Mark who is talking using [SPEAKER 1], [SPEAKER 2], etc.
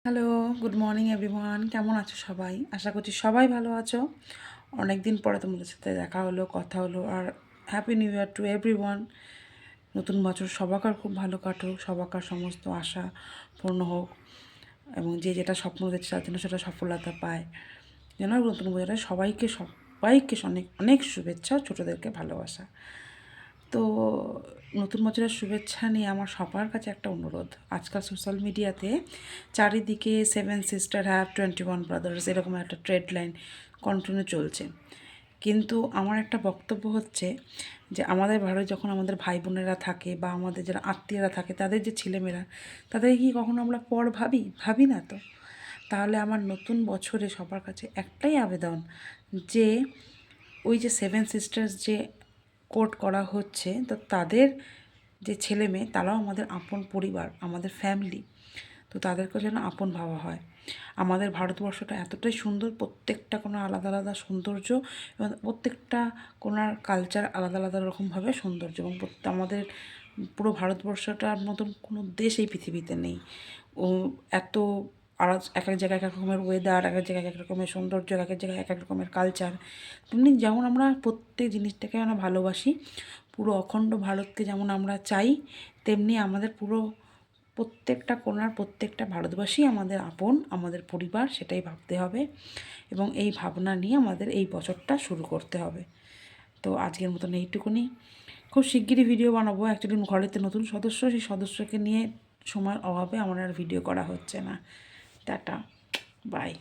[SPEAKER 1] Hello, good morning everyone. কেমন আছো সবাই? আশা করছি সবাই ভালো আছো। অনেক দিন পরে তোমাদের সাথে দেখা হলো, কথা হলো। আর happy new year to everyone. নতুন বছর সবাকার খুব ভালো কাটুক, সবাকার সমস্ত আশা পূর্ণ হোক এবং যে যেটা স্বপ্ন দেখছে তার জন্য সেটা সফলতা পায়। যেন নতুন বছরে সবাইকে অনেক অনেক শুভেচ্ছা, ছোটোদেরকে ভালোবাসা। তো নতুন বছরের শুভেচ্ছা নিয়ে আমার সবার কাছে একটা অনুরোধ। আজকাল সোশ্যাল মিডিয়াতে চারিদিকে 7 সিস্টার হ্যাভ 21 ব্রাদার্স এরকম একটা ট্রেড লাইন কন্টিনিউ চলছে। কিন্তু আমার একটা বক্তব্য হচ্ছে যে আমাদের ভারতে যখন আমাদের ভাই বোনেরা থাকে বা আমাদের যারা আত্মীয়রা থাকে তাদের যে ছেলেমেয়েরা, তাদের কি কখনো আমরা পর ভাবি না তো? তাহলে আমার নতুন বছরে সবার কাছে একটাই আবেদন যে ওই যে 7 সিস্টার্স যে কোট করা হচ্ছে, তো তাদের যে ছেলে মেয়ে তারাও আমাদের আপন পরিবার, আমাদের ফ্যামিলি। তো তাদেরকেও যেন আপন ভাবা হয়। আমাদের ভারতবর্ষটা এতটাই সুন্দর, প্রত্যেকটা কোনো আলাদা আলাদা সৌন্দর্য এবং প্রত্যেকটা কোনার কালচার আলাদা আলাদা রকমভাবে সৌন্দর্য এবং আমাদের পুরো ভারতবর্ষটার মতন কোনো দেশ এই পৃথিবীতে নেই। ও এত এক এক জায়গায় এক এক রকমের ওয়েদার, এক এক জায়গায় এক এক রকমের সৌন্দর্য, এক এক জায়গায় এক এক রকমের কালচার। তেমনি যেমন আমরা প্রত্যেক জিনিসটাকে আমরা ভালোবাসি, পুরো অখণ্ড ভারতকে যেমন আমরা চাই, তেমনি আমাদের পুরো প্রত্যেকটা কোণার প্রত্যেকটা ভারতবাসী আমাদের আপন, আমাদের পরিবার, সেটাই ভাবতে হবে এবং এই ভাবনা নিয়ে আমাদের এই বছরটা শুরু করতে হবে। তো আজকের মতন এইটুকুনি। খুব শিগগিরই ভিডিও বানাবো। অ্যাকচুয়ালি ঘরেতে নতুন সদস্য, সেই সদস্যকে নিয়ে সময়ের অভাবে আমার আর ভিডিও করা হচ্ছে না। Tata, by.